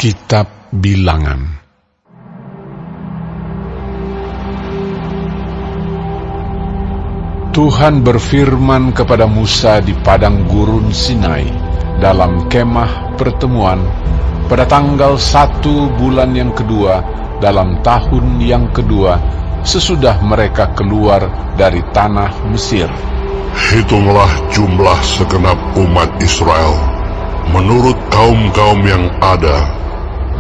Kitab Bilangan. Tuhan berfirman kepada Musa di padang gurun Sinai dalam kemah pertemuan pada tanggal 1 bulan yang kedua dalam tahun yang kedua sesudah mereka keluar dari tanah Mesir. Hitunglah jumlah segenap umat Israel menurut kaum-kaum yang ada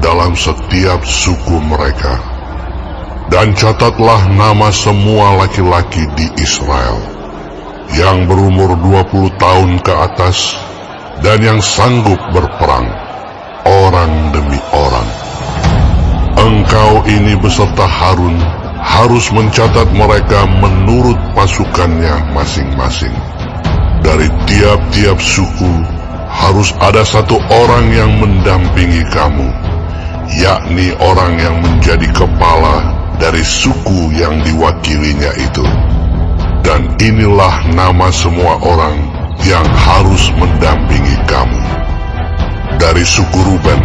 dalam setiap suku mereka. Dan catatlah nama semua laki-laki di Israel yang berumur 20 tahun ke atas dan yang sanggup berperang, orang demi orang. Engkau ini beserta Harun harus mencatat mereka menurut pasukannya masing-masing. Dari tiap-tiap suku harus ada satu orang yang mendampingi kamu, yakni orang yang menjadi kepala dari suku yang diwakilinya itu. Dan inilah nama semua orang yang harus mendampingi kamu. Dari suku Ruben,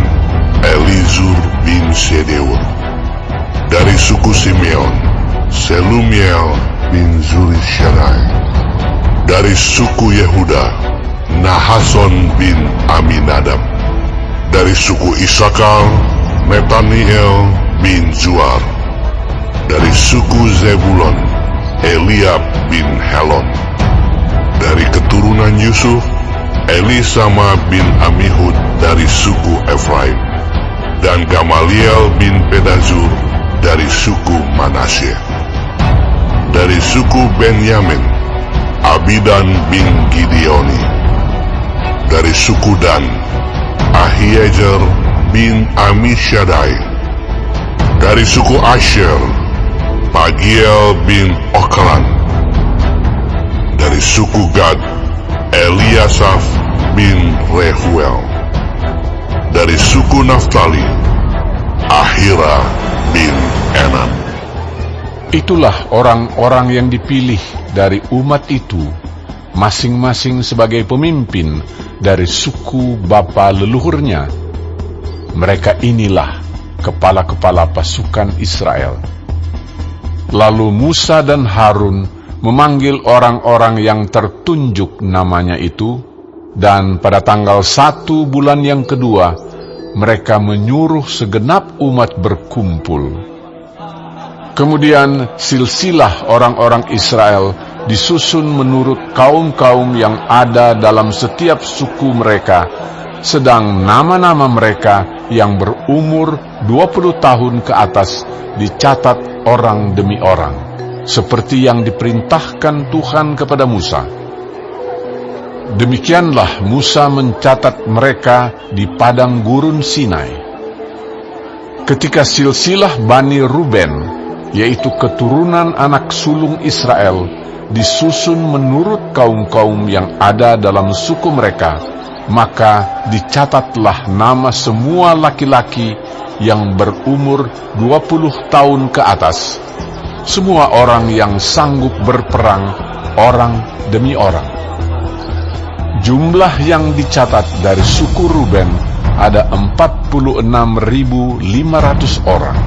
Elizur bin Sedeur. Dari suku Simeon, Selumiel bin Zurishaddai. Dari suku Yehuda, Nahason bin Aminadab. Dari suku Isakar, Netaniel bin Zuar. Dari suku Zebulon, Eliab bin Helon. Dari keturunan Yusuf, Elisama bin Amihud dari suku Efraim. Dan Gamaliel bin Pedazur dari suku Manasye. Dari suku Benyamin, Abidan bin Gideoni. Dari suku Dan, Ahiezer bin Amishadai. Dari suku Asher, Pagiel bin Okran. Dari suku Gad, Eliasaf bin Rehuel. Dari suku Naftali, Ahira bin Enan. Itulah orang-orang yang dipilih dari umat itu, masing-masing sebagai pemimpin dari suku bapa leluhurnya. Mereka inilah kepala-kepala pasukan Israel. Lalu Musa dan Harun memanggil orang-orang yang tertunjuk namanya itu, dan pada tanggal 1 bulan yang kedua, mereka menyuruh segenap umat berkumpul. Kemudian silsilah orang-orang Israel disusun menurut kaum-kaum yang ada dalam setiap suku mereka, sedang nama-nama mereka yang berumur 20 tahun ke atas dicatat orang demi orang, seperti yang diperintahkan Tuhan kepada Musa. Demikianlah Musa mencatat mereka di padang gurun Sinai. Ketika silsilah Bani Ruben, yaitu keturunan anak sulung Israel, disusun menurut kaum-kaum yang ada dalam suku mereka, maka dicatatlah nama semua laki-laki yang berumur 20 tahun ke atas, semua orang yang sanggup berperang, orang demi orang. Jumlah yang dicatat dari suku Ruben ada 46.500 orang.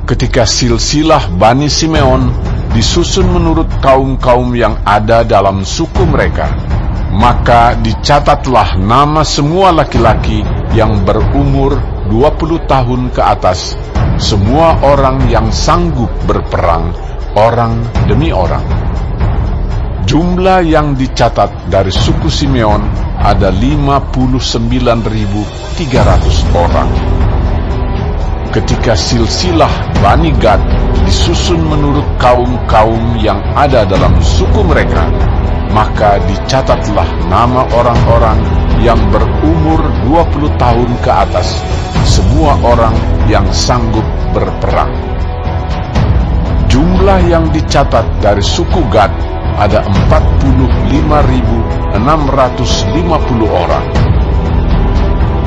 Ketika silsilah Bani Simeon disusun menurut kaum-kaum yang ada dalam suku mereka, maka dicatatlah nama semua laki-laki yang berumur 20 tahun ke atas, semua orang yang sanggup berperang, orang demi orang. Jumlah yang dicatat dari suku Simeon ada 59.300 orang. Ketika silsilah Bani Gad disusun menurut kaum-kaum yang ada dalam suku mereka, maka dicatatlah nama orang-orang yang berumur 20 tahun ke atas, semua orang yang sanggup berperang. Jumlah yang dicatat dari suku Gad ada 45.650 orang.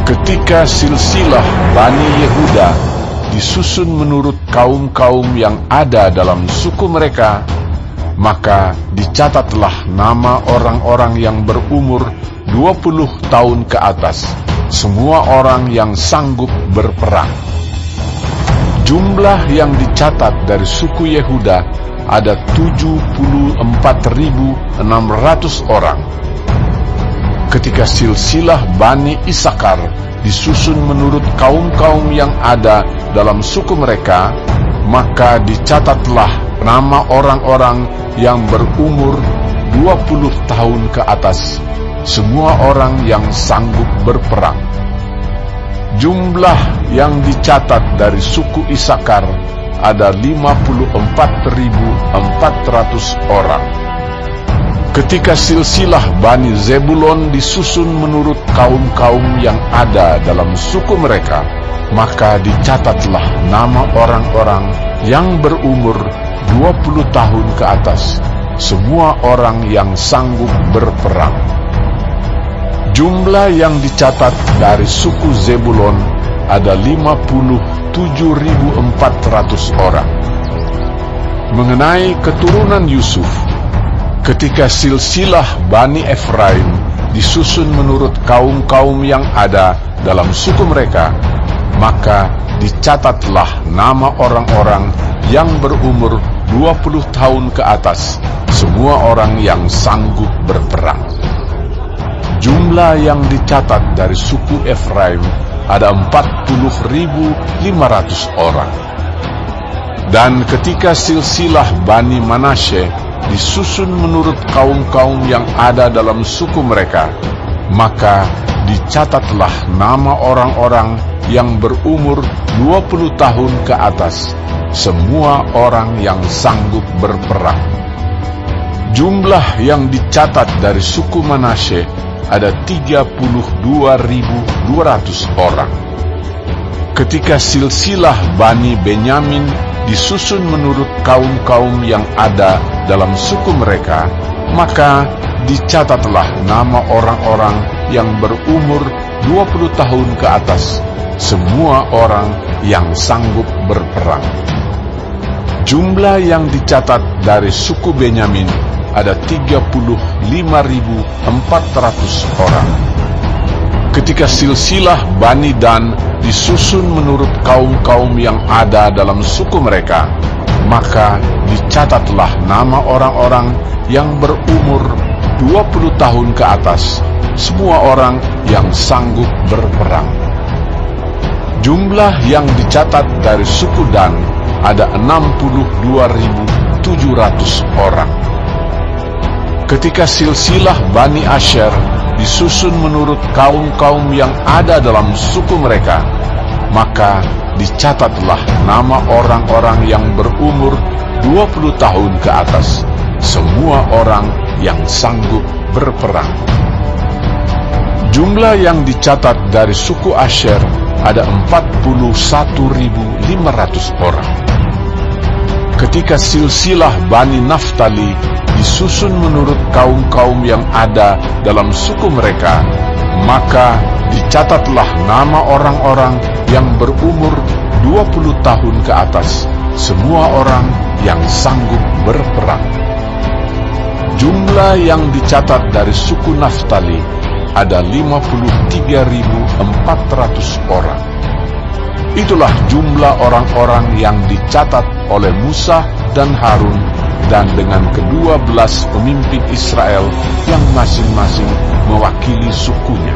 Ketika silsilah Bani Yehuda disusun menurut kaum-kaum yang ada dalam suku mereka, maka dicatatlah nama orang-orang yang berumur 20 tahun ke atas, semua orang yang sanggup berperang. Jumlah yang dicatat dari suku Yehuda ada 74.600 orang. Ketika silsilah Bani Isakar disusun menurut kaum-kaum yang ada dalam suku mereka, maka dicatatlah nama orang-orang yang berumur 20 tahun ke atas, semua orang yang sanggup berperang. Jumlah yang dicatat dari suku Isakar ada 54.400 orang. Ketika silsilah Bani Zebulon disusun menurut kaum-kaum yang ada dalam suku mereka, maka dicatatlah nama orang-orang yang berumur 20 tahun ke atas, semua orang yang sanggup berperang. Jumlah yang dicatat dari suku Zebulon ada 57.400 orang. Mengenai keturunan Yusuf, ketika silsilah Bani Efraim disusun menurut kaum-kaum yang ada dalam suku mereka, maka dicatatlah nama orang-orang yang berumur 20 tahun ke atas, semua orang yang sanggup berperang. Jumlah yang dicatat dari suku Efraim ada 40.500 orang. Dan ketika silsilah Bani Manasye disusun menurut kaum-kaum yang ada dalam suku mereka, maka dicatatlah nama orang-orang yang berumur 20 tahun ke atas, semua orang yang sanggup berperang. Jumlah yang dicatat dari suku Manasye ada 32.200 orang. Ketika silsilah Bani Benyamin disusun menurut kaum-kaum yang ada dalam suku mereka, maka dicatatlah nama orang-orang yang berumur 20 tahun ke atas, semua orang yang sanggup berperang. Jumlah yang dicatat dari suku Benyamin ada 35.400 orang. Ketika silsilah Bani Dan disusun menurut kaum-kaum yang ada dalam suku mereka, maka dicatatlah nama orang-orang yang berumur 20 tahun ke atas, semua orang yang sanggup berperang. Jumlah yang dicatat dari suku Dan ada 62.700 orang. Ketika silsilah Bani Asher disusun menurut kaum-kaum yang ada dalam suku mereka, maka dicatatlah nama orang-orang yang berumur 20 tahun ke atas, semua orang yang sanggup berperang. Jumlah yang dicatat dari suku Asher ada 41.500 orang. Ketika silsilah Bani Naftali disusun menurut kaum-kaum yang ada dalam suku mereka, maka dicatatlah nama orang-orang yang berumur 20 tahun ke atas, semua orang yang sanggup berperang. Jumlah yang dicatat dari suku Naftali ada 53.400 orang. Itulah jumlah orang-orang yang dicatat oleh Musa dan Harun dan dengan ke-12 pemimpin Israel yang masing-masing mewakili sukunya.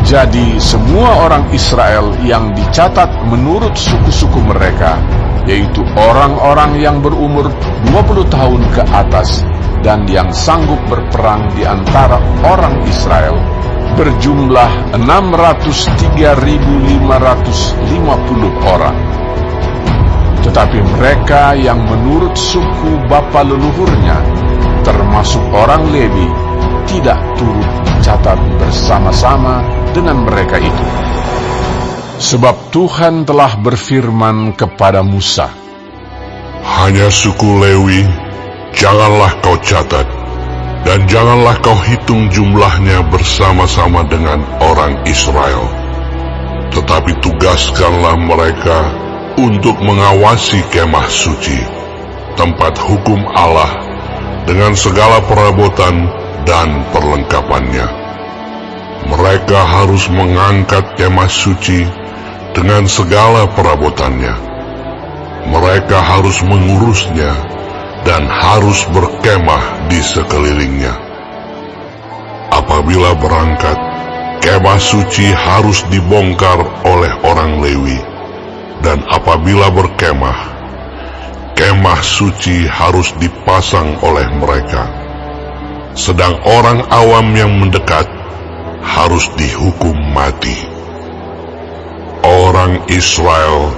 Jadi semua orang Israel yang dicatat menurut suku-suku mereka, yaitu orang-orang yang berumur 20 tahun ke atas dan yang sanggup berperang di antara orang Israel, berjumlah 603.550 orang. Tetapi mereka yang menurut suku bapa leluhurnya, termasuk orang Lewi, tidak turut dicatat bersama-sama dengan mereka itu. Sebab Tuhan telah berfirman kepada Musa, Hanya suku Lewi janganlah kau catat, dan janganlah kau hitung jumlahnya bersama-sama dengan orang Israel. Tetapi tugaskanlah mereka untuk mengawasi kemah suci, tempat hukum Allah, dengan segala perabotan dan perlengkapannya. Mereka harus mengangkat kemah suci dengan segala perabotannya. Mereka harus mengurusnya dan harus berkemah di sekelilingnya. Apabila berangkat, kemah suci harus dibongkar oleh orang Lewi, dan apabila berkemah, kemah suci harus dipasang oleh mereka. Sedang orang awam yang mendekat harus dihukum mati. Orang Israel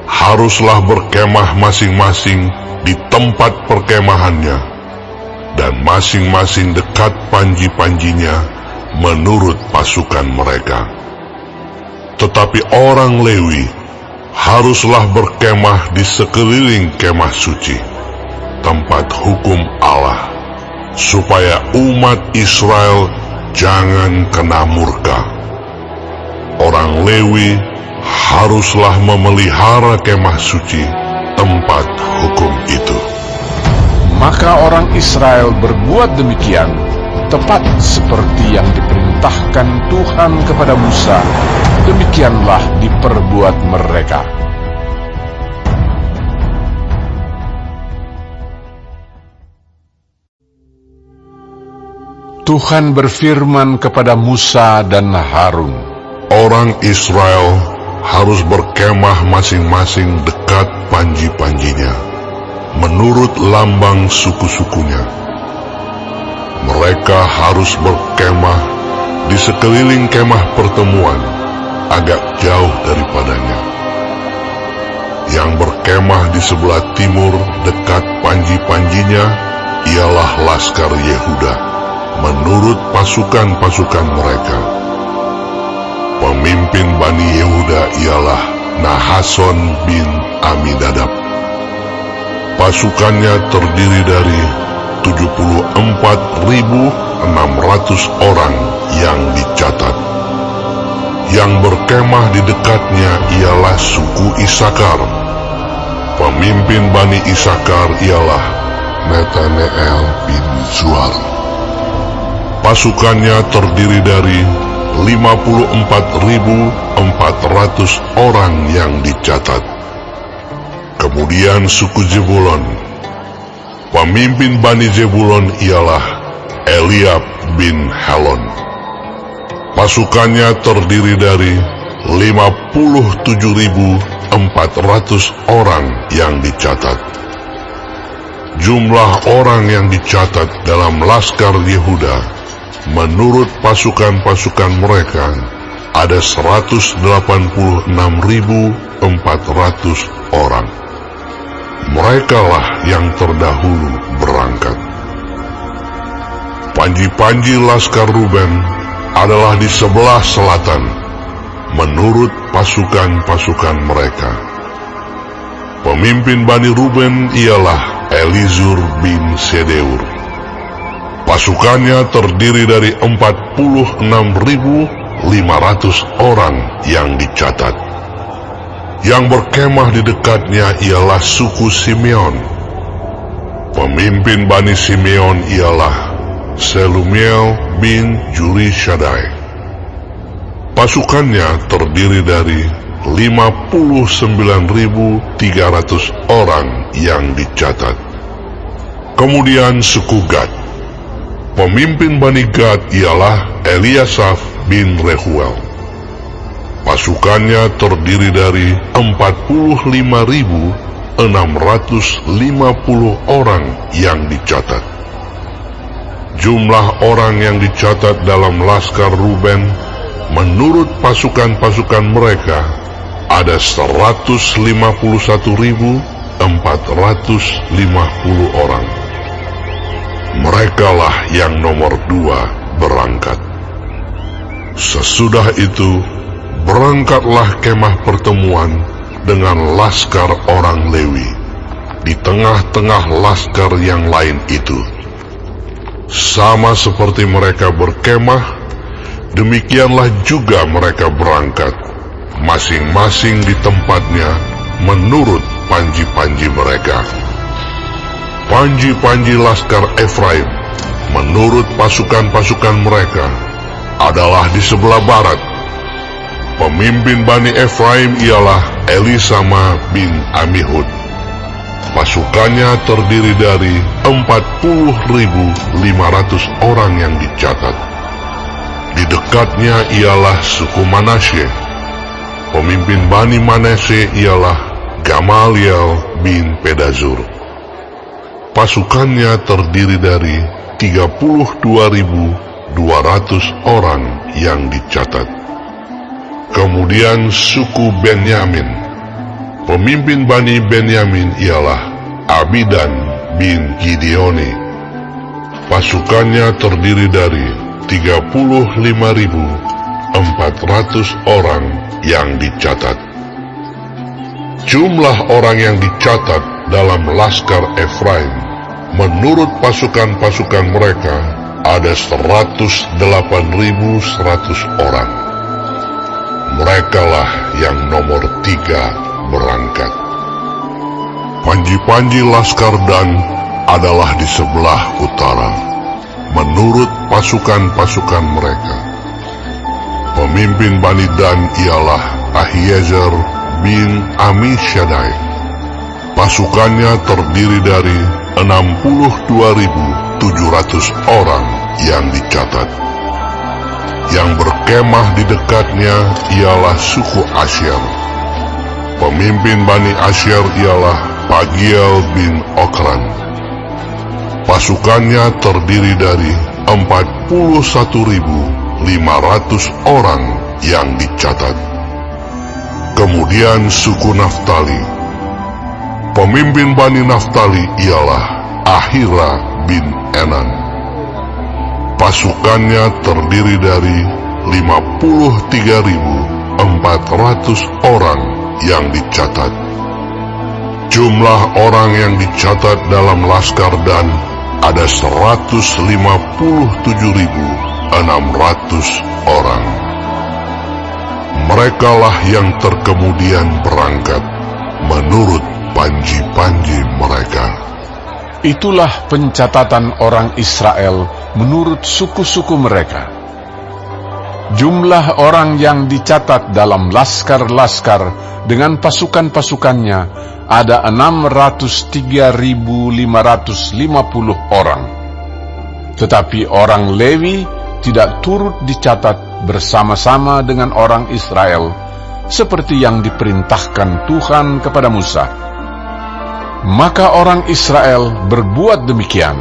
haruslah berkemah masing-masing di tempat perkemahannya, dan masing-masing dekat panji-panjinya menurut pasukan mereka. Tetapi orang Lewi haruslah berkemah di sekeliling kemah suci, tempat hukum Allah, supaya umat Israel jangan kena murka. Orang Lewi haruslah memelihara kemah suci, tempat hukum itu. Maka orang Israel berbuat demikian, tepat seperti yang diperintahkan Tuhan kepada Musa. Demikianlah diperbuat mereka. Tuhan berfirman kepada Musa dan Harun, Orang Israel harus berkemah masing-masing dekat panji-panjinya, menurut lambang suku-sukunya. Mereka harus berkemah di sekeliling kemah pertemuan, agak jauh daripadanya. Yang berkemah di sebelah timur dekat panji-panjinya ialah laskar Yehuda, menurut pasukan-pasukan mereka. Pemimpin Bani Yehuda ialah Nahason bin Aminadab. Pasukannya terdiri dari 74.600 orang yang dicatat. Yang berkemah di dekatnya ialah suku Isakar. Pemimpin Bani Isakar ialah Netaneel bin Zuar. Pasukannya terdiri dari 54.400 orang yang dicatat. Kemudian suku Zebulon. Pemimpin Bani Zebulon ialah Eliab bin Helon. Pasukannya terdiri dari 57.400 orang yang dicatat. Jumlah orang yang dicatat dalam laskar Yehuda menurut pasukan-pasukan mereka ada 186.400 orang. Merekalah yang terdahulu berangkat. Panji-panji laskar Ruben adalah di sebelah selatan, menurut pasukan-pasukan mereka. Pemimpin Bani Ruben ialah Elizur bin Sedeur. Pasukannya terdiri dari 46.500 orang yang dicatat. Yang berkemah di dekatnya ialah suku Simeon. Pemimpin Bani Simeon ialah Selumiel bin Jurishadai. Pasukannya terdiri dari 59.300 orang yang dicatat. Kemudian suku Gad. Pemimpin Bani Gad ialah Eliasaf bin Rehuel. Pasukannya terdiri dari 45.650 orang yang dicatat. Jumlah orang yang dicatat dalam laskar Ruben menurut pasukan-pasukan mereka ada 151.450 orang. Merekalah yang nomor 2 berangkat. Sesudah itu, berangkatlah kemah pertemuan dengan laskar orang Lewi di tengah-tengah laskar yang lain itu. Sama seperti mereka berkemah, demikianlah juga mereka berangkat, masing-masing di tempatnya menurut panji-panji mereka. Panji-panji laskar Efraim menurut pasukan-pasukan mereka adalah di sebelah barat. Pemimpin Bani Efraim ialah Elisama bin Amihud. Pasukannya terdiri dari 40.500 orang yang dicatat. Di dekatnya ialah suku Manasye. Pemimpin Bani Manasye ialah Gamaliel bin Pedazur. Pasukannya terdiri dari 32.200 orang yang dicatat. Kemudian suku Benyamin. Pemimpin Bani Benyamin ialah Abidan bin Gideoni. Pasukannya terdiri dari 35.400 orang yang dicatat. Jumlah orang yang dicatat dalam laskar Efraim menurut pasukan-pasukan mereka ada 108.100 orang. Merekalah yang nomor 3 berangkat. Panji-panji laskar Dan adalah di sebelah utara, menurut pasukan-pasukan mereka. Pemimpin Bani Dan ialah Ahiezer bin Amishaddai. Pasukannya terdiri dari 62.700 orang yang dicatat. Yang berkemah di dekatnya ialah suku Asyer. Pemimpin Bani Asyer ialah Pagiel bin Okran. Pasukannya terdiri dari 41.500 orang yang dicatat. Kemudian suku Naftali. Pemimpin Bani Naftali ialah Ahira bin Enan. Pasukannya terdiri dari 53.400 orang yang dicatat. Jumlah orang yang dicatat dalam laskar Dan ada 157.600 orang. Merekalah yang terkemudian berangkat menurut panji-panji mereka. Itulah pencatatan orang Israel menurut suku-suku mereka. Jumlah orang yang dicatat dalam laskar-laskar dengan pasukan-pasukannya ada 603.550 orang. Tetapi orang Lewi tidak turut dicatat bersama-sama dengan orang Israel, seperti yang diperintahkan Tuhan kepada Musa. Maka orang Israel berbuat demikian,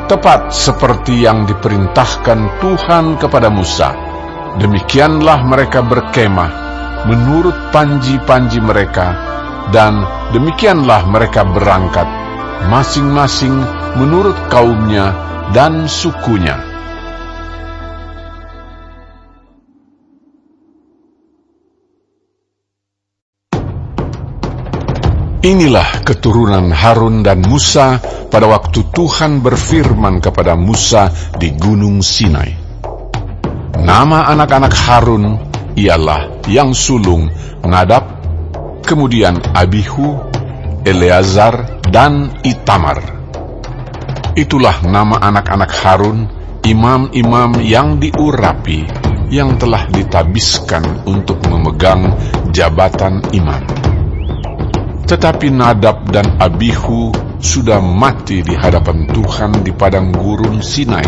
tepat seperti yang diperintahkan Tuhan kepada Musa. Demikianlah mereka berkemah menurut panji-panji mereka, dan demikianlah mereka berangkat, masing-masing menurut kaumnya dan sukunya. Inilah keturunan Harun dan Musa pada waktu Tuhan berfirman kepada Musa di Gunung Sinai. Nama anak-anak Harun ialah yang sulung Nadab, kemudian Abihu, Eleazar, dan Itamar. Itulah nama anak-anak Harun, imam-imam yang diurapi, yang telah ditabiskan untuk memegang jabatan imam. Tetapi Nadab dan Abihu sudah mati di hadapan Tuhan di padang gurun Sinai,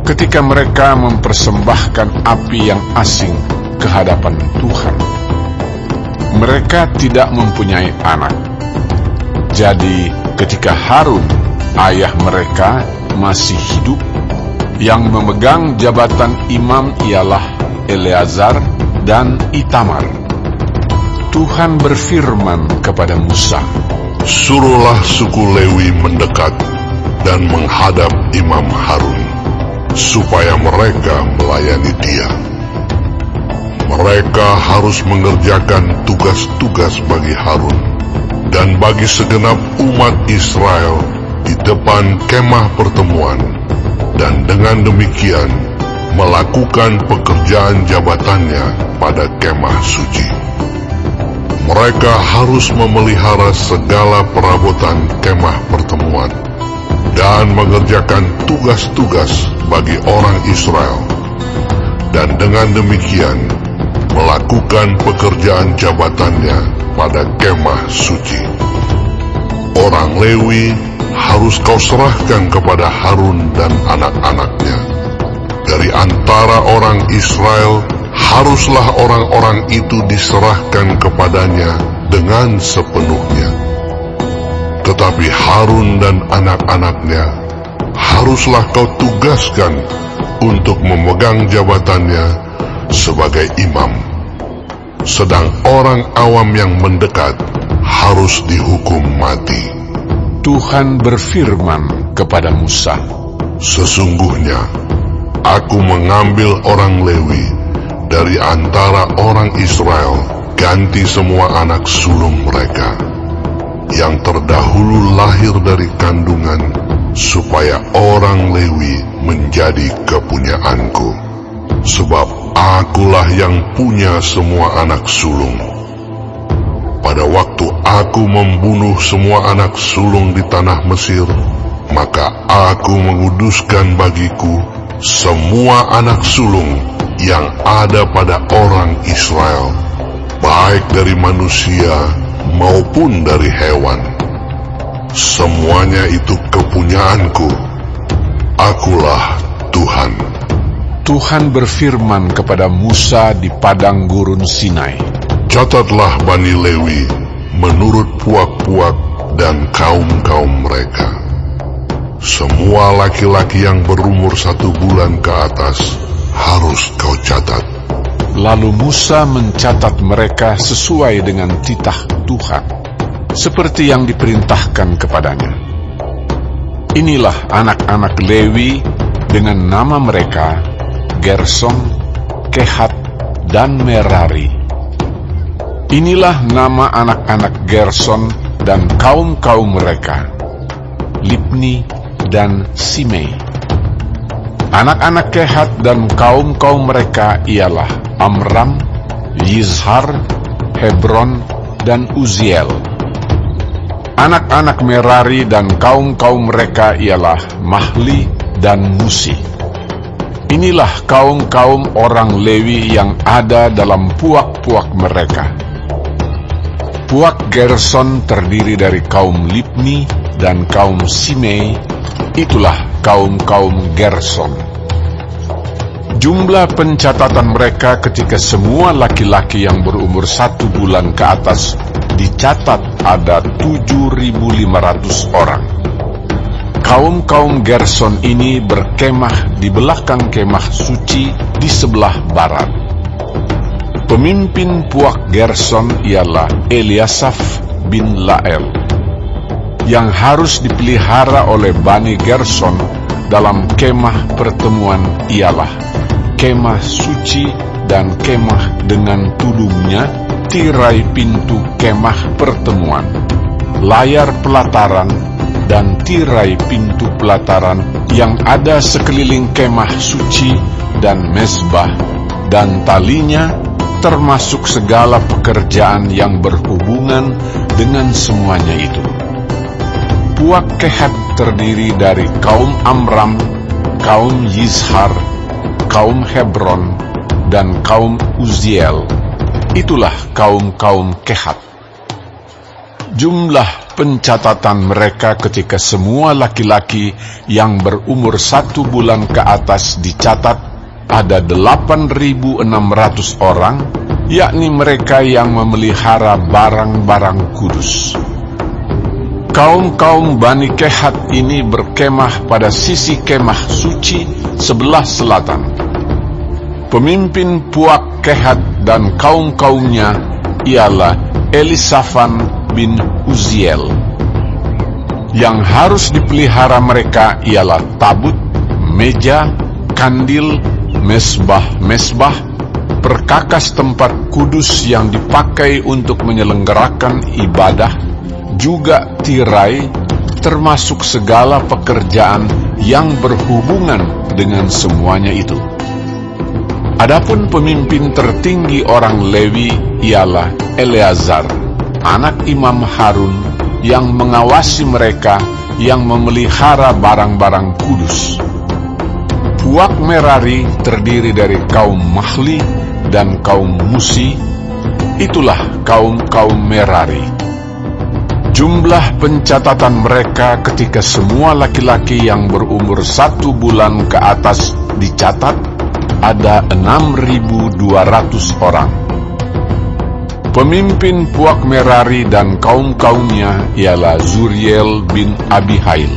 ketika mereka mempersembahkan api yang asing ke hadapan Tuhan. Mereka tidak mempunyai anak. Jadi ketika Harun, ayah mereka, masih hidup, yang memegang jabatan imam ialah Eleazar dan Itamar. Tuhan berfirman kepada Musa, Suruhlah suku Lewi mendekat dan menghadap Imam Harun, supaya mereka melayani dia. Mereka harus mengerjakan tugas-tugas bagi Harun dan bagi segenap umat Israel di depan kemah pertemuan, dan dengan demikian melakukan pekerjaan jabatannya pada kemah suci. Mereka harus memelihara segala perabotan kemah pertemuan dan mengerjakan tugas-tugas bagi orang Israel, dan dengan demikian melakukan pekerjaan jabatannya pada kemah suci. Orang Lewi harus kau serahkan kepada Harun dan anak-anaknya. Dari antara orang Israel, haruslah orang-orang itu diserahkan kepadanya dengan sepenuhnya. Tetapi Harun dan anak-anaknya haruslah kau tugaskan untuk memegang jabatannya sebagai imam. Sedang orang awam yang mendekat harus dihukum mati. Tuhan berfirman kepada Musa, Sesungguhnya aku mengambil orang Lewi dari antara orang Israel, ganti semua anak sulung mereka yang terdahulu lahir dari kandungan, supaya orang Lewi menjadi kepunyaanku. Sebab akulah yang punya semua anak sulung. Pada waktu aku membunuh semua anak sulung di tanah Mesir, maka aku menguduskan bagiku semua anak sulung yang ada pada orang Israel, baik dari manusia maupun dari hewan. Semuanya itu kepunyaanku. Akulah Tuhan. Tuhan berfirman kepada Musa di padang gurun Sinai, Catatlah Bani Lewi menurut puak-puak dan kaum-kaum mereka. Semua laki-laki yang berumur 1 bulan ke atas harus kau catat. Lalu Musa mencatat mereka sesuai dengan titah Tuhan, seperti yang diperintahkan kepadanya. Inilah anak-anak Lewi dengan nama mereka: Gerson, Kehat, dan Merari. Inilah nama anak-anak Gerson dan kaum-kaum mereka: Libni dan Simei. Anak-anak Kehat dan kaum-kaum mereka ialah Amram, Yizhar, Hebron, dan Uziel. Anak-anak Merari dan kaum-kaum mereka ialah Mahli dan Musi. Inilah kaum-kaum orang Lewi yang ada dalam puak-puak mereka. Puak Gerson terdiri dari kaum Libni dan kaum Simei. Itulah kaum-kaum Gerson. Jumlah pencatatan mereka ketika semua laki-laki yang berumur 1 bulan ke atas dicatat ada 7.500 orang. Kaum-kaum Gerson ini berkemah di belakang kemah suci di sebelah barat. Pemimpin puak Gerson ialah Eliasaf bin Lael, yang harus dipelihara oleh Bani Gerson dalam kemah pertemuan ialah kemah suci dan kemah dengan tudungnya, tirai pintu kemah pertemuan, layar pelataran, dan tirai pintu pelataran yang ada sekeliling kemah suci dan mezbah dan talinya, termasuk segala pekerjaan yang berhubungan dengan semuanya itu. Puak Kehat terdiri dari kaum Amram, kaum Yizhar, kaum Hebron, dan kaum Uziel. Itulah kaum-kaum Kehat. Jumlah pencatatan mereka ketika semua laki-laki yang berumur 1 bulan ke atas dicatat ada 8.600 orang, yakni mereka yang memelihara barang-barang kudus. Kaum-kaum Bani Kehat ini berkemah pada sisi kemah suci sebelah selatan. Pemimpin puak Kehat dan kaum-kaumnya ialah Elisafan bin Uziel. Yang harus dipelihara mereka ialah tabut, meja, kandil, mesbah-mesbah, perkakas tempat kudus yang dipakai untuk menyelenggarakan ibadah, juga tirai, termasuk segala pekerjaan yang berhubungan dengan semuanya itu. Adapun pemimpin tertinggi orang Lewi ialah Eleazar, anak Imam Harun, yang mengawasi mereka yang memelihara barang-barang kudus. Puak Merari terdiri dari kaum Mahli dan kaum Musi. Itulah kaum-kaum Merari. Jumlah pencatatan mereka ketika semua laki-laki yang berumur 1 bulan ke atas dicatat ada 6.200 orang. Pemimpin Puak Merari dan kaum-kaumnya ialah Zuriel bin Abihail.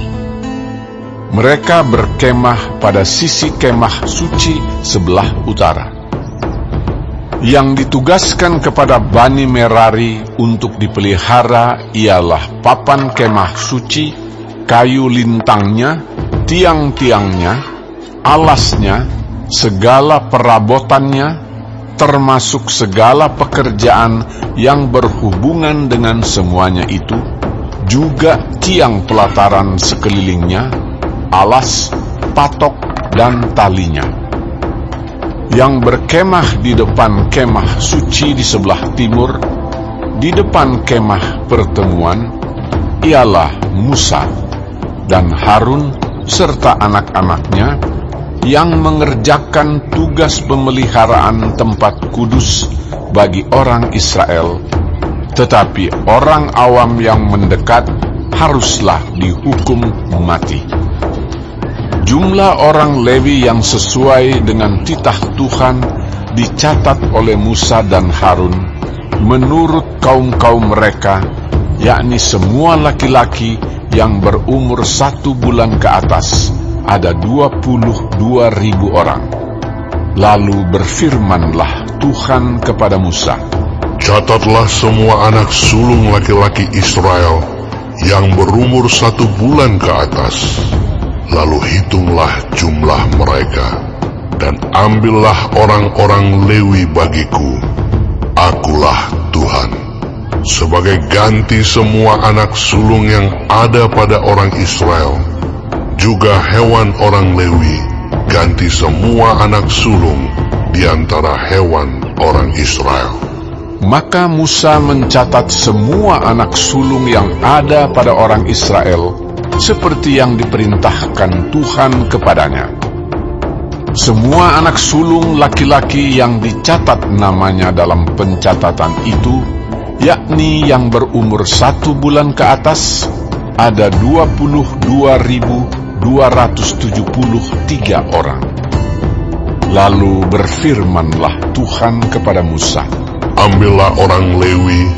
Mereka berkemah pada sisi kemah suci sebelah utara. Yang ditugaskan kepada Bani Merari untuk dipelihara ialah papan kemah suci, kayu lintangnya, tiang-tiangnya, alasnya, segala perabotannya, termasuk segala pekerjaan yang berhubungan dengan semuanya itu, juga tiang pelataran sekelilingnya, alas, patok, dan talinya. Yang berkemah di depan kemah suci di sebelah timur, di depan kemah pertemuan, ialah Musa dan Harun serta anak-anaknya yang mengerjakan tugas pemeliharaan tempat kudus bagi orang Israel. Tetapi orang awam yang mendekat haruslah dihukum mati. Jumlah orang Lewi yang sesuai dengan titah Tuhan dicatat oleh Musa dan Harun menurut kaum-kaum mereka, yakni semua laki-laki yang berumur 1 bulan ke atas, ada 22.000 orang. Lalu berfirmanlah Tuhan kepada Musa, Catatlah semua anak sulung laki-laki Israel yang berumur 1 bulan ke atas. Lalu hitunglah jumlah mereka, dan ambillah orang-orang Lewi bagiku. Akulah Tuhan. Sebagai ganti semua anak sulung yang ada pada orang Israel, juga hewan orang Lewi, ganti semua anak sulung di antara hewan orang Israel. Maka Musa mencatat semua anak sulung yang ada pada orang Israel, seperti yang diperintahkan Tuhan kepadanya. Semua anak sulung laki-laki yang dicatat namanya dalam pencatatan itu, yakni yang berumur 1 bulan ke atas, ada 22.273 orang. Lalu berfirmanlah Tuhan kepada Musa, Ambillah orang Lewi,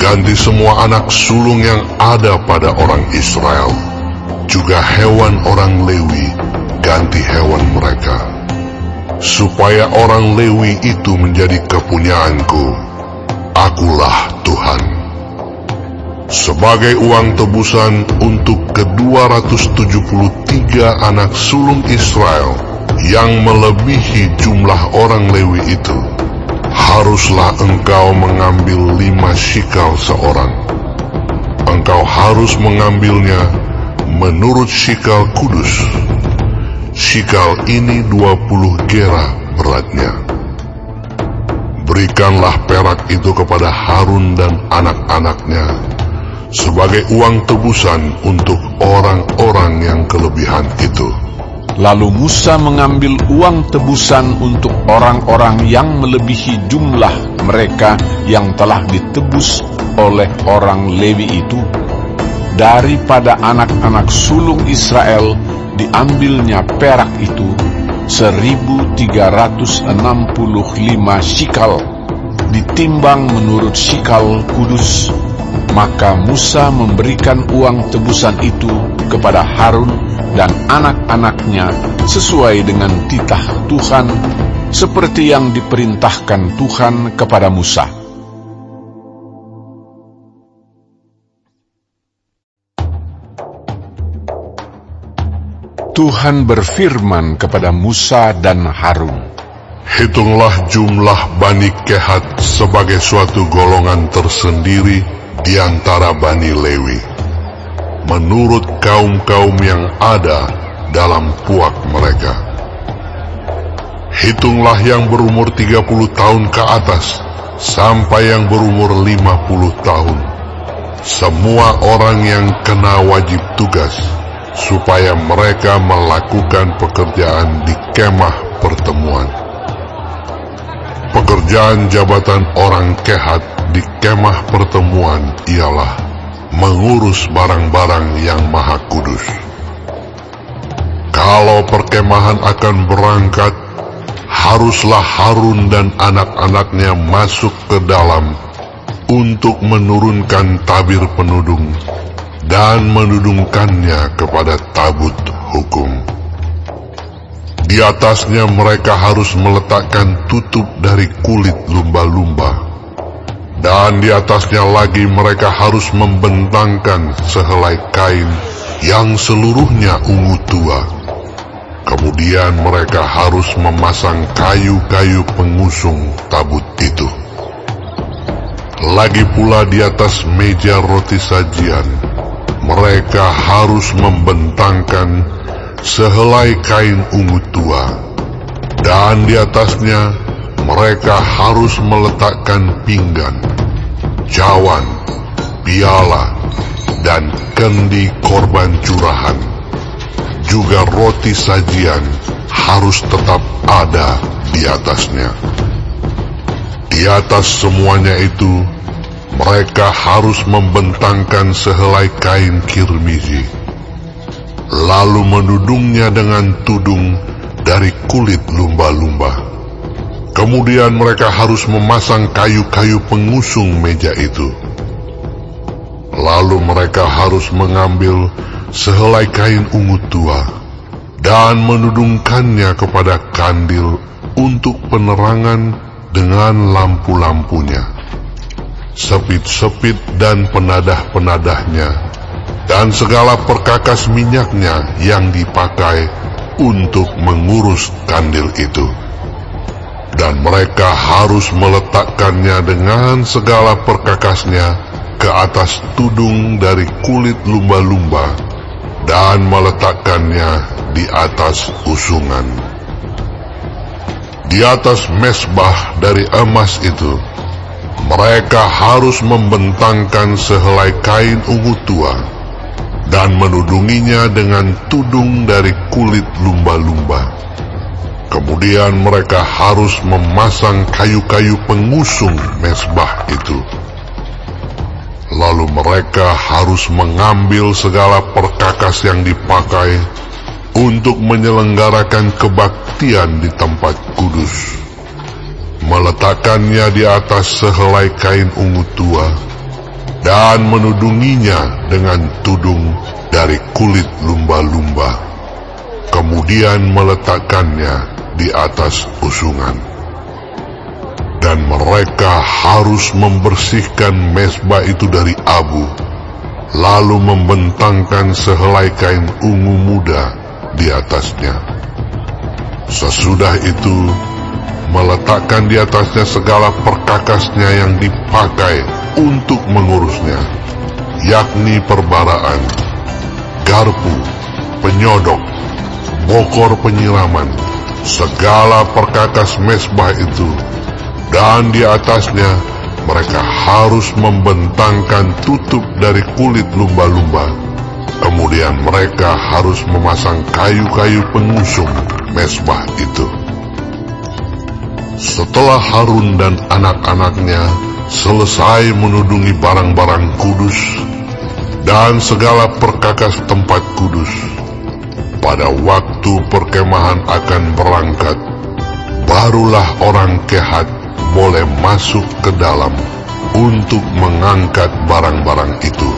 ganti semua anak sulung yang ada pada orang Israel, juga hewan orang Lewi, ganti hewan mereka, supaya orang Lewi itu menjadi kepunyaanku. Akulah Tuhan. Sebagai uang tebusan untuk ke-273 anak sulung Israel yang melebihi jumlah orang Lewi itu, haruslah engkau mengambil 5 shikal seorang. Engkau harus mengambilnya menurut shikal kudus. Shikal ini 20 gera beratnya. Berikanlah perak itu kepada Harun dan anak-anaknya sebagai uang tebusan untuk orang-orang yang kelebihan itu. Lalu Musa mengambil uang tebusan untuk orang-orang yang melebihi jumlah mereka yang telah ditebus oleh orang Lewi itu. Daripada anak-anak sulung Israel diambilnya perak itu 1.365 shikal, ditimbang menurut shikal kudus. Maka Musa memberikan uang tebusan itu kepada Harun dan anak-anaknya sesuai dengan titah Tuhan, seperti yang diperintahkan Tuhan kepada Musa. Tuhan berfirman kepada Musa dan Harun, Hitunglah jumlah Bani Kehat sebagai suatu golongan tersendiri di antara Bani Lewi, menurut kaum-kaum yang ada dalam puak mereka. Hitunglah yang berumur 30 tahun ke atas, sampai yang berumur 50 tahun. Semua orang yang kena wajib tugas, supaya mereka melakukan pekerjaan di kemah pertemuan. Pekerjaan jabatan orang Kehat di kemah pertemuan ialah mengurus barang-barang yang maha kudus. Kalau perkemahan akan berangkat, haruslah Harun dan anak-anaknya masuk ke dalam untuk menurunkan tabir penudung dan menudungkannya kepada tabut hukum. Di atasnya mereka harus meletakkan tutup dari kulit lumba-lumba, dan di atasnya lagi mereka harus membentangkan sehelai kain yang seluruhnya ungu tua. Kemudian mereka harus memasang kayu-kayu pengusung tabut itu. Lagi pula di atas meja roti sajian, mereka harus membentangkan sehelai kain ungu tua, dan di atasnya mereka harus meletakkan pinggan, cawan, piala, dan kendi korban curahan. Juga roti sajian harus tetap ada di atasnya. Di atas semuanya itu, mereka harus membentangkan sehelai kain kirmizi, lalu menudungnya dengan tudung dari kulit lumba-lumba. Kemudian mereka harus memasang kayu-kayu pengusung meja itu. Lalu mereka harus mengambil sehelai kain ungu tua dan menudungkannya kepada kandil untuk penerangan dengan lampu-lampunya, sepit-sepit dan penadah-penadahnya, dan segala perkakas minyaknya yang dipakai untuk mengurus kandil itu. Dan mereka harus meletakkannya dengan segala perkakasnya ke atas tudung dari kulit lumba-lumba dan meletakkannya di atas usungan. Di atas mesbah dari emas itu, mereka harus membentangkan sehelai kain ungu tua dan menudunginya dengan tudung dari kulit lumba-lumba. Kemudian mereka harus memasang kayu-kayu pengusung mesbah itu. Lalu mereka harus mengambil segala perkakas yang dipakai untuk menyelenggarakan kebaktian di tempat kudus, meletakkannya di atas sehelai kain ungu tua, dan menudunginya dengan tudung dari kulit lumba-lumba. Kemudian meletakkannya di atas usungan. Dan mereka harus membersihkan mesbah itu dari abu, lalu membentangkan sehelai kain ungu muda di atasnya. Sesudah itu, meletakkan di atasnya segala perkakasnya yang dipakai untuk mengurusnya, yakni perbaraan, garpu, penyodok, bokor penyiraman, segala perkakas mesbah itu. Dan di atasnya mereka harus membentangkan tutup dari kulit lumba-lumba. Kemudian mereka harus memasang kayu-kayu pengusung mesbah itu. Setelah Harun dan anak-anaknya selesai menudungi barang-barang kudus dan segala perkakas tempat kudus, pada waktu perkemahan akan berangkat, barulah orang Kehat boleh masuk ke dalam untuk mengangkat barang-barang itu.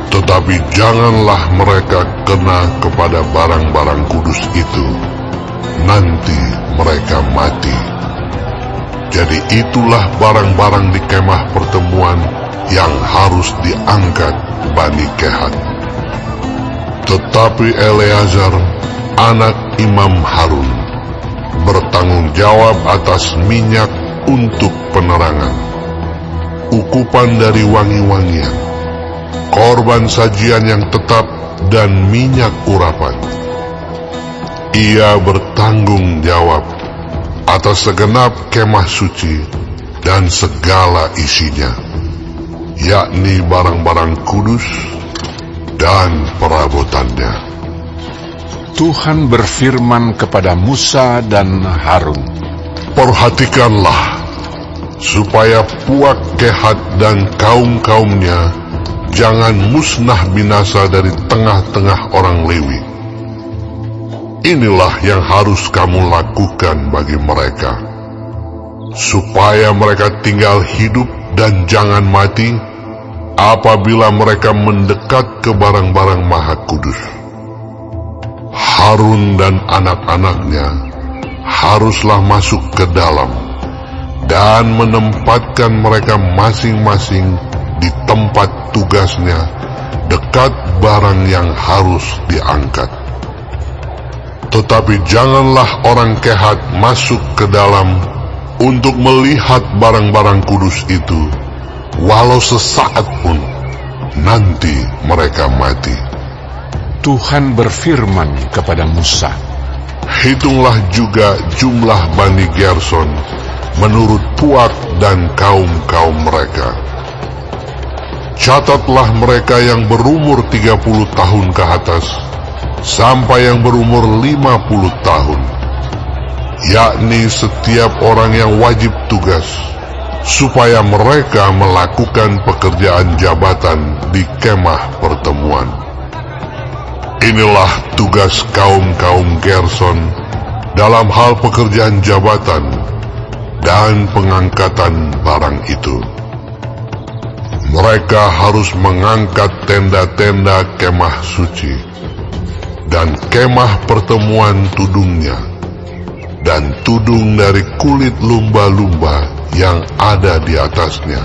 Tetapi janganlah mereka kena kepada barang-barang kudus itu, nanti mereka mati. Jadi itulah barang-barang di kemah pertemuan yang harus diangkat Bani Kehat. Tetapi Eleazar, anak Imam Harun, bertanggung jawab atas minyak untuk penerangan, ukupan dari wangi-wangian, korban sajian yang tetap, dan minyak urapan. Ia bertanggung jawab atas segenap kemah suci dan segala isinya, yakni barang-barang kudus, dan perabotannya. Tuhan berfirman kepada Musa dan Harun, Perhatikanlah, supaya Puak Kehat dan kaum-kaumnya jangan musnah binasa dari tengah-tengah orang Lewi. Inilah yang harus kamu lakukan bagi mereka, supaya mereka tinggal hidup dan jangan mati apabila mereka mendekat ke barang-barang Maha Kudus. Harun dan anak-anaknya haruslah masuk ke dalam dan menempatkan mereka masing-masing di tempat tugasnya dekat barang yang harus diangkat. Tetapi janganlah orang Kehat masuk ke dalam untuk melihat barang-barang kudus itu, walau sesaat pun, nanti mereka mati. Tuhan berfirman kepada Musa, Hitunglah juga jumlah Bani Gerson menurut Puak dan kaum-kaum mereka. Catatlah mereka yang berumur 30 tahun ke atas, sampai yang berumur 50 tahun, yakni setiap orang yang wajib tugas, supaya mereka melakukan pekerjaan jabatan di kemah pertemuan. Inilah tugas kaum-kaum Gerson dalam hal pekerjaan jabatan dan pengangkatan barang itu. Mereka harus mengangkat tenda-tenda kemah suci dan kemah pertemuan tudungnya, dan tudung dari kulit lumba-lumba yang ada di atasnya,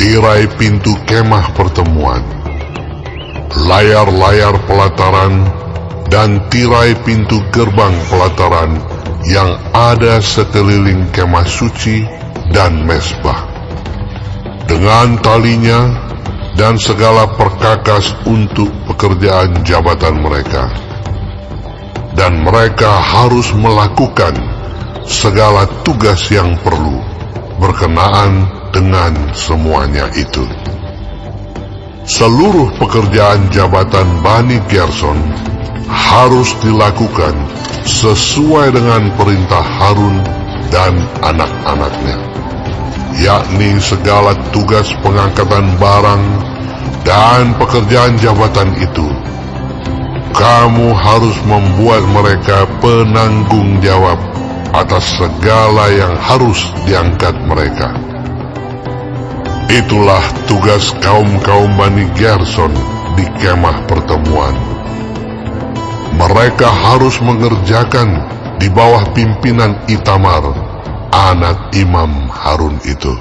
tirai pintu kemah pertemuan, layar-layar pelataran, dan tirai pintu gerbang pelataran yang ada sekeliling kemah suci dan mezbah, dengan talinya dan segala perkakas untuk pekerjaan jabatan mereka. Dan mereka harus melakukan segala tugas yang perlu berkenaan dengan semuanya itu. Seluruh pekerjaan jabatan Bani Gerson harus dilakukan sesuai dengan perintah Harun dan anak-anaknya, yakni segala tugas pengangkatan barang dan pekerjaan jabatan itu. Kamu harus membuat mereka penanggung jawab atas segala yang harus diangkat mereka. Itulah tugas kaum-kaum Bani Gerson di kemah pertemuan. Mereka harus mengerjakan di bawah pimpinan Itamar, anak Imam Harun itu.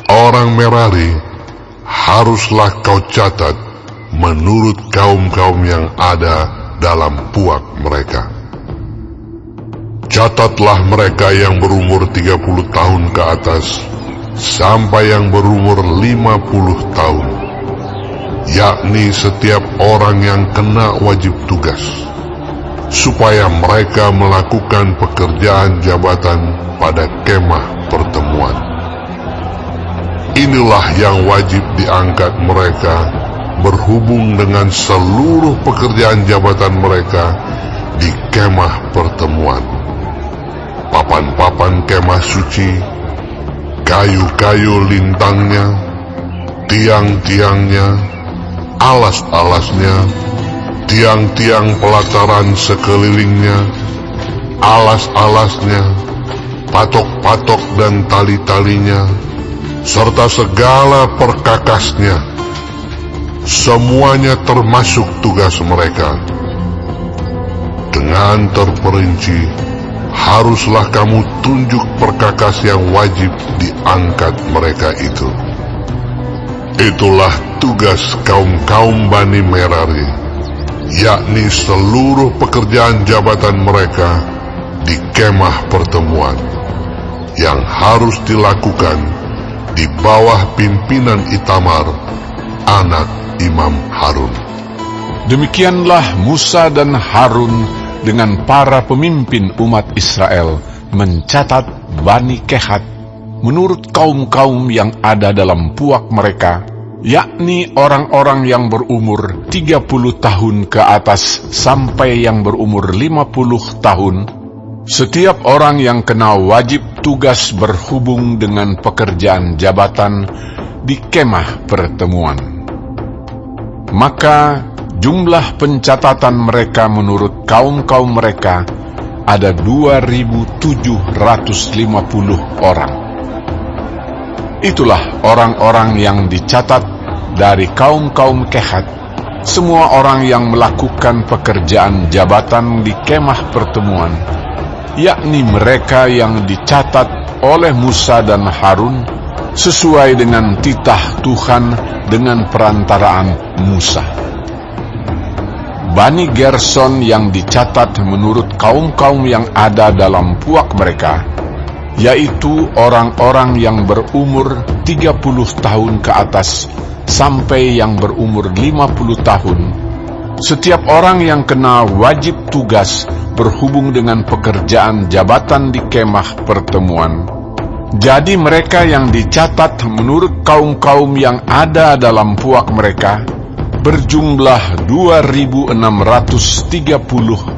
Orang Merari haruslah kau catat menurut kaum-kaum yang ada dalam puak mereka. Catatlah mereka yang berumur 30 tahun ke atas sampai yang berumur 50 tahun, yakni setiap orang yang kena wajib tugas, supaya mereka melakukan pekerjaan jabatan pada kemah pertemuan. Inilah yang wajib diangkat mereka berhubung dengan seluruh pekerjaan jabatan mereka di kemah pertemuan: papan-papan kemah suci, kayu-kayu lintangnya, tiang-tiangnya, alas-alasnya, tiang-tiang pelataran sekelilingnya, alas-alasnya, patok-patok dan tali-talinya, serta segala perkakasnya. Semuanya termasuk tugas mereka. Dengan terperinci, haruslah kamu tunjuk perkakas yang wajib diangkat mereka itu. Itulah tugas kaum-kaum Bani Merari, yakni seluruh pekerjaan jabatan mereka di kemah pertemuan, yang harus dilakukan di bawah pimpinan Itamar, anak Imam Harun. Demikianlah Musa dan Harun dengan para pemimpin umat Israel mencatat Bani Kehat menurut kaum-kaum yang ada dalam puak mereka yakni orang-orang yang berumur 30 tahun ke atas sampai yang berumur 50 tahun, setiap orang yang kena wajib tugas berhubung dengan pekerjaan jabatan di kemah pertemuan. Maka jumlah pencatatan mereka menurut kaum-kaum mereka ada 2.750 orang. Itulah orang-orang yang dicatat dari kaum-kaum Kehat, semua orang yang melakukan pekerjaan jabatan di kemah pertemuan, yakni mereka yang dicatat oleh Musa dan Harun sesuai dengan titah Tuhan dengan perantaraan Musa. Bani Gerson yang dicatat menurut kaum-kaum yang ada dalam puak mereka, yaitu orang-orang yang berumur 30 tahun ke atas sampai yang berumur 50 tahun, setiap orang yang kena wajib tugas berhubung dengan pekerjaan jabatan di kemah pertemuan. Jadi mereka yang dicatat menurut kaum-kaum yang ada dalam puak mereka berjumlah 2.630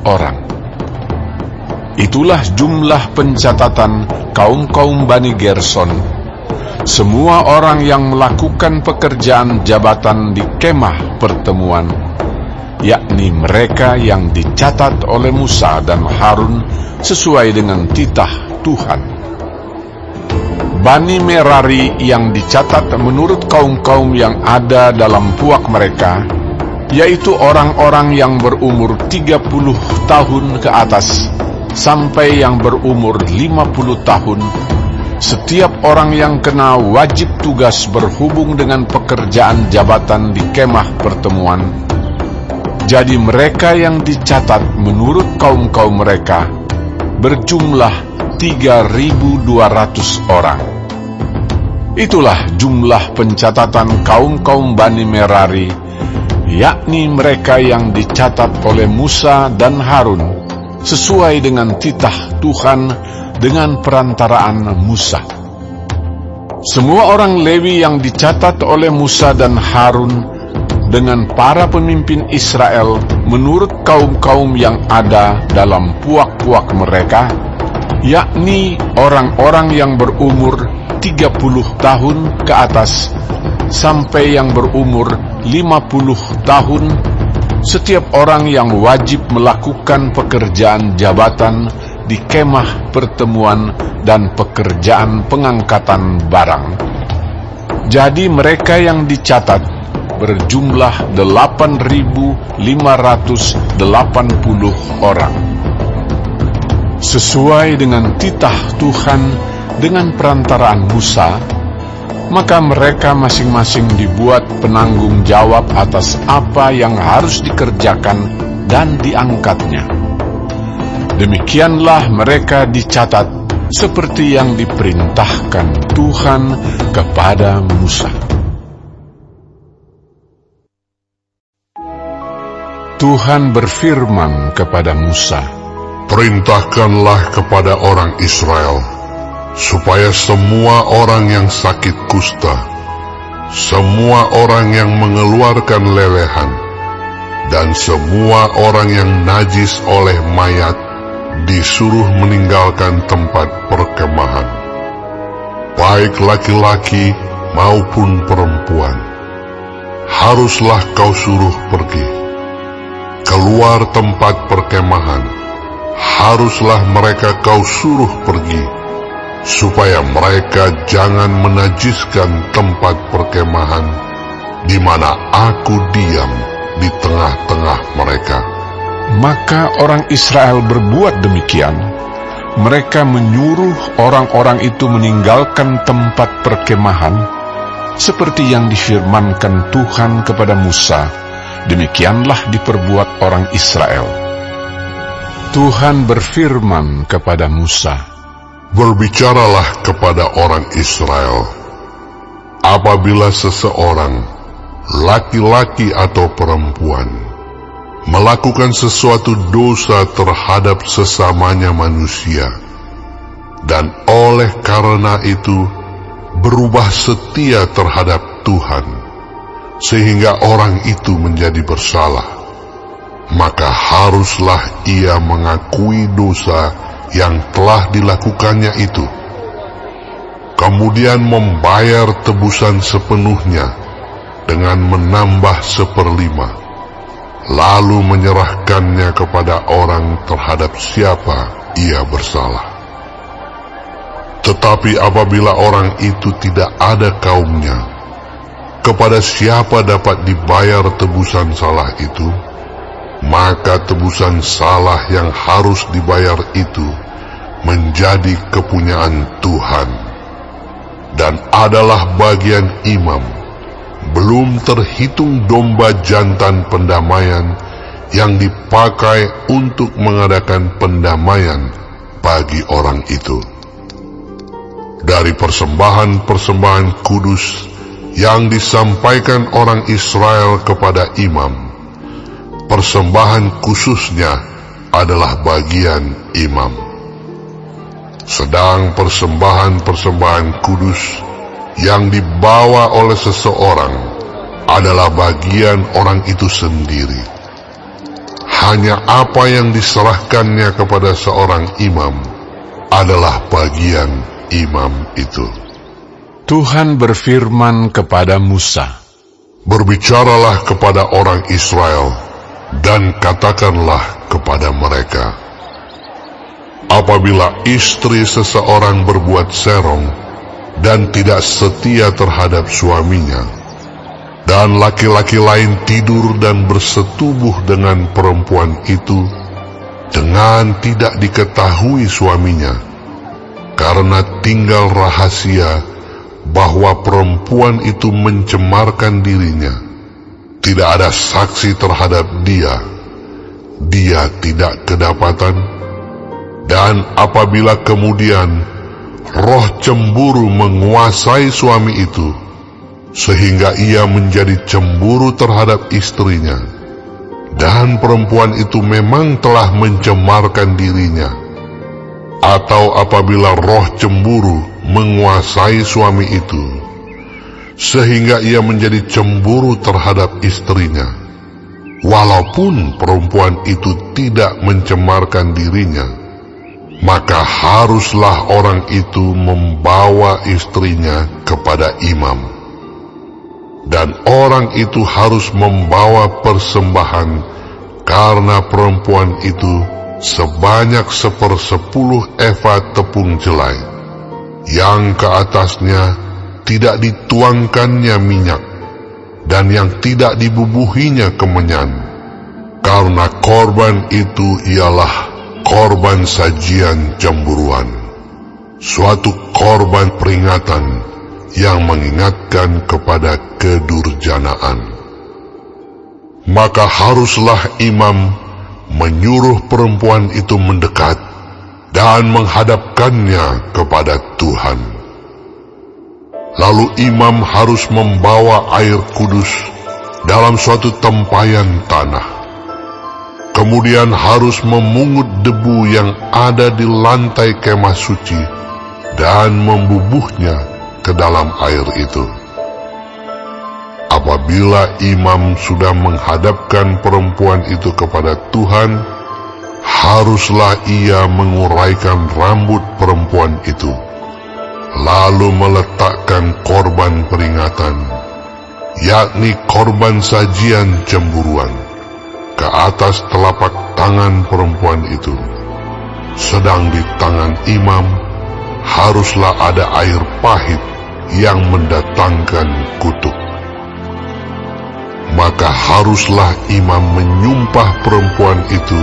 orang. Itulah jumlah pencatatan kaum-kaum Bani Gerson, semua orang yang melakukan pekerjaan jabatan di kemah pertemuan, yakni mereka yang dicatat oleh Musa dan Harun sesuai dengan titah Tuhan. Bani Merari yang dicatat menurut kaum-kaum yang ada dalam puak mereka, yaitu orang-orang yang berumur 30 tahun ke atas sampai yang berumur 50 tahun, setiap orang yang kena wajib tugas berhubung dengan pekerjaan jabatan di kemah pertemuan. Jadi mereka yang dicatat menurut kaum-kaum mereka berjumlah 3.200 orang. Itulah jumlah pencatatan kaum-kaum Bani Merari, yakni mereka yang dicatat oleh Musa dan Harun sesuai dengan titah Tuhan dengan perantaraan Musa. Semua orang Lewi yang dicatat oleh Musa dan Harun dengan para pemimpin Israel menurut kaum-kaum yang ada dalam puak-puak mereka, yakni orang-orang yang berumur 30 tahun ke atas sampai yang berumur 50 tahun, setiap orang yang wajib melakukan pekerjaan jabatan di kemah pertemuan dan pekerjaan pengangkatan barang. Jadi mereka yang dicatat berjumlah 8.580 orang. Sesuai dengan titah Tuhan dengan perantaraan Musa, maka mereka masing-masing dibuat penanggung jawab atas apa yang harus dikerjakan dan diangkatnya. Demikianlah mereka dicatat seperti yang diperintahkan Tuhan kepada Musa. Tuhan berfirman kepada Musa, "Perintahkanlah kepada orang Israel, supaya semua orang yang sakit kusta, semua orang yang mengeluarkan lelehan, dan semua orang yang najis oleh mayat disuruh meninggalkan tempat perkemahan, baik laki-laki maupun perempuan. Haruslah kau suruh pergi keluar tempat perkemahan, haruslah mereka kau suruh pergi, supaya mereka jangan menajiskan tempat perkemahan di mana aku diam di tengah-tengah mereka." Maka orang Israel berbuat demikian. Mereka menyuruh orang-orang itu meninggalkan tempat perkemahan, seperti yang difirmankan Tuhan kepada Musa. Demikianlah diperbuat orang Israel. Tuhan berfirman kepada Musa, "Berbicaralah kepada orang Israel, apabila seseorang, laki-laki atau perempuan, melakukan sesuatu dosa terhadap sesamanya manusia, dan oleh karena itu berubah setia terhadap Tuhan, sehingga orang itu menjadi bersalah, maka haruslah ia mengakui dosa yang telah dilakukannya itu, kemudian membayar tebusan sepenuhnya dengan menambah 1/5, lalu menyerahkannya kepada orang terhadap siapa ia bersalah. Tetapi apabila orang itu tidak ada kaumnya, kepada siapa dapat dibayar tebusan salah itu? Maka tebusan salah yang harus dibayar itu menjadi kepunyaan Tuhan, dan adalah bagian imam, belum terhitung domba jantan pendamaian yang dipakai untuk mengadakan pendamaian bagi orang itu. Dari persembahan-persembahan kudus yang disampaikan orang Israel kepada imam, persembahan khususnya adalah bagian imam. Sedang persembahan-persembahan kudus yang dibawa oleh seseorang adalah bagian orang itu sendiri. Hanya apa yang diserahkannya kepada seorang imam adalah bagian imam itu. Tuhan berfirman kepada Musa, "Berbicaralah kepada orang Israel dan katakanlah kepada mereka, apabila istri seseorang berbuat serong dan tidak setia terhadap suaminya, dan laki-laki lain tidur dan bersetubuh dengan perempuan itu dengan tidak diketahui suaminya, karena tinggal rahasia bahwa perempuan itu mencemarkan dirinya, tidak ada saksi terhadap dia tidak kedapatan. Dan apabila kemudian roh cemburu menguasai suami itu, sehingga ia menjadi cemburu terhadap istrinya, dan perempuan itu memang telah mencemarkan dirinya, atau apabila roh cemburu menguasai suami itu, sehingga ia menjadi cemburu terhadap istrinya, walaupun perempuan itu tidak mencemarkan dirinya, maka haruslah orang itu membawa istrinya kepada imam, dan orang itu harus membawa persembahan karena perempuan itu sebanyak 1/10 eva tepung jelai, yang ke atasnya tidak dituangkannya minyak, dan yang tidak dibubuhinya kemenyan, karena korban itu ialah korban sajian cemburuan, suatu korban peringatan yang mengingatkan kepada kedurjanaan. Maka haruslah imam menyuruh perempuan itu mendekat dan menghadapkannya kepada Tuhan. Lalu imam harus membawa air kudus dalam suatu tempayan tanah, kemudian harus memungut debu yang ada di lantai kemah suci dan membubuhnya ke dalam air itu. Apabila imam sudah menghadapkan perempuan itu kepada Tuhan, haruslah ia menguraikan rambut perempuan itu, lalu meletakkan korban peringatan, yakni korban sajian cemburuan, ke atas telapak tangan perempuan itu. Sedang di tangan imam haruslah ada air pahit yang mendatangkan kutuk. Maka haruslah imam menyumpah perempuan itu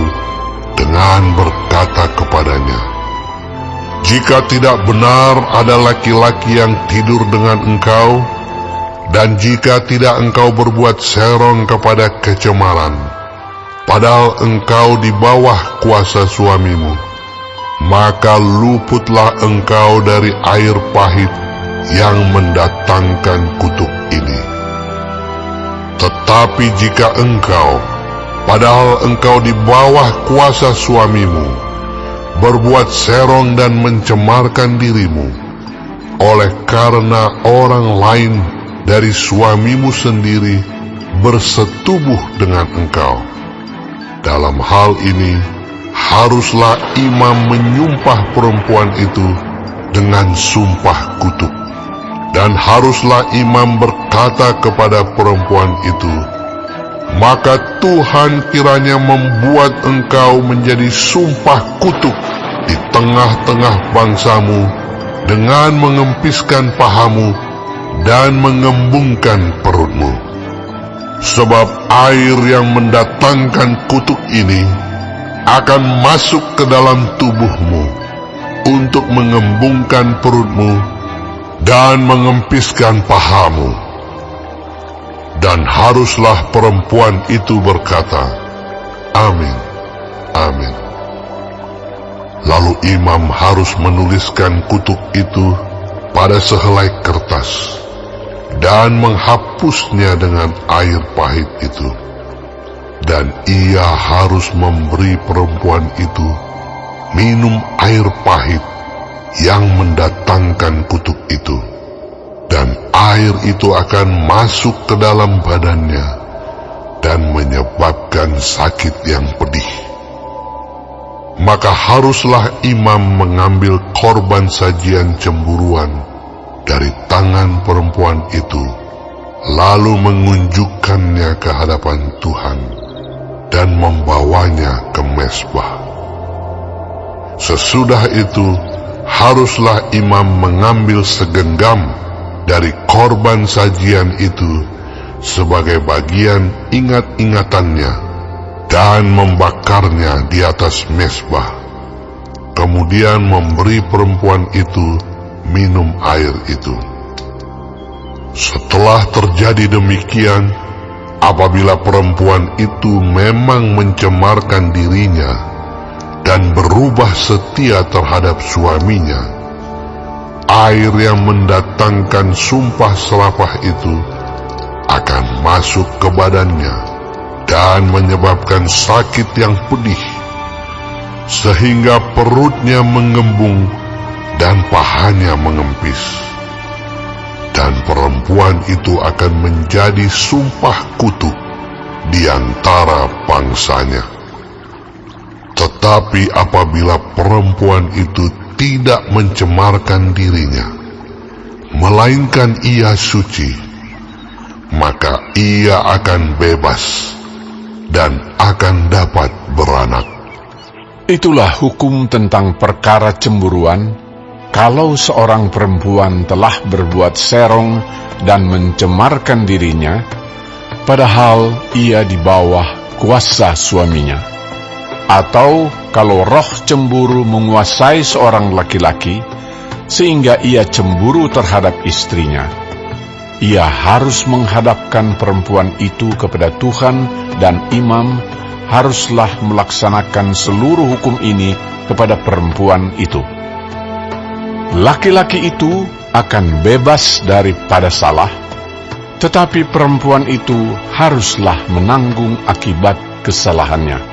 dengan berkata kepadanya, "Jika tidak benar ada laki-laki yang tidur dengan engkau, dan jika tidak engkau berbuat serong kepada kecemaran, padahal engkau di bawah kuasa suamimu, maka luputlah engkau dari air pahit yang mendatangkan kutuk ini. Tetapi jika engkau, padahal engkau di bawah kuasa suamimu, berbuat serong dan mencemarkan dirimu, oleh karena orang lain dari suamimu sendiri bersetubuh dengan engkau. Dalam hal ini, haruslah imam menyumpah perempuan itu dengan sumpah kutuk. Dan haruslah imam berkata kepada perempuan itu, "Maka Tuhan kiranya membuat engkau menjadi sumpah kutuk di tengah-tengah bangsamu dengan mengempiskan pahamu dan mengembungkan perutmu. Sebab air yang mendatangkan kutuk ini akan masuk ke dalam tubuhmu untuk mengembungkan perutmu dan mengempiskan pahamu." Dan haruslah perempuan itu berkata, "Amin, amin." Lalu imam harus menuliskan kutuk itu pada sehelai kertas dan menghapusnya dengan air pahit itu. Dan ia harus memberi perempuan itu minum air pahit yang mendatangkan kutuk itu. Dan air itu akan masuk ke dalam badannya dan menyebabkan sakit yang pedih. Maka haruslah imam mengambil korban sajian cemburuan dari tangan perempuan itu, lalu mengunjukkannya ke hadapan Tuhan dan membawanya ke mezbah. Sesudah itu, haruslah imam mengambil segenggam dari korban sajian itu sebagai bagian ingat-ingatannya dan membakarnya di atas mezbah. Kemudian memberi perempuan itu minum air itu. Setelah terjadi demikian, apabila perempuan itu memang mencemarkan dirinya dan berubah setia terhadap suaminya, air yang mendatangkan sumpah serapah itu akan masuk ke badannya dan menyebabkan sakit yang pedih, sehingga perutnya mengembung dan pahanya mengempis. Dan perempuan itu akan menjadi sumpah kutuk di antara bangsanya. Tetapi apabila perempuan itu tidak mencemarkan dirinya, melainkan ia suci, maka ia akan bebas dan akan dapat beranak. Itulah hukum tentang perkara cemburuan, kalau seorang perempuan telah berbuat serong dan mencemarkan dirinya, padahal ia di bawah kuasa suaminya. Atau kalau roh cemburu menguasai seorang laki-laki, sehingga ia cemburu terhadap istrinya, ia harus menghadapkan perempuan itu kepada Tuhan, dan imam haruslah melaksanakan seluruh hukum ini kepada perempuan itu. Laki-laki itu akan bebas daripada salah, tetapi perempuan itu haruslah menanggung akibat kesalahannya.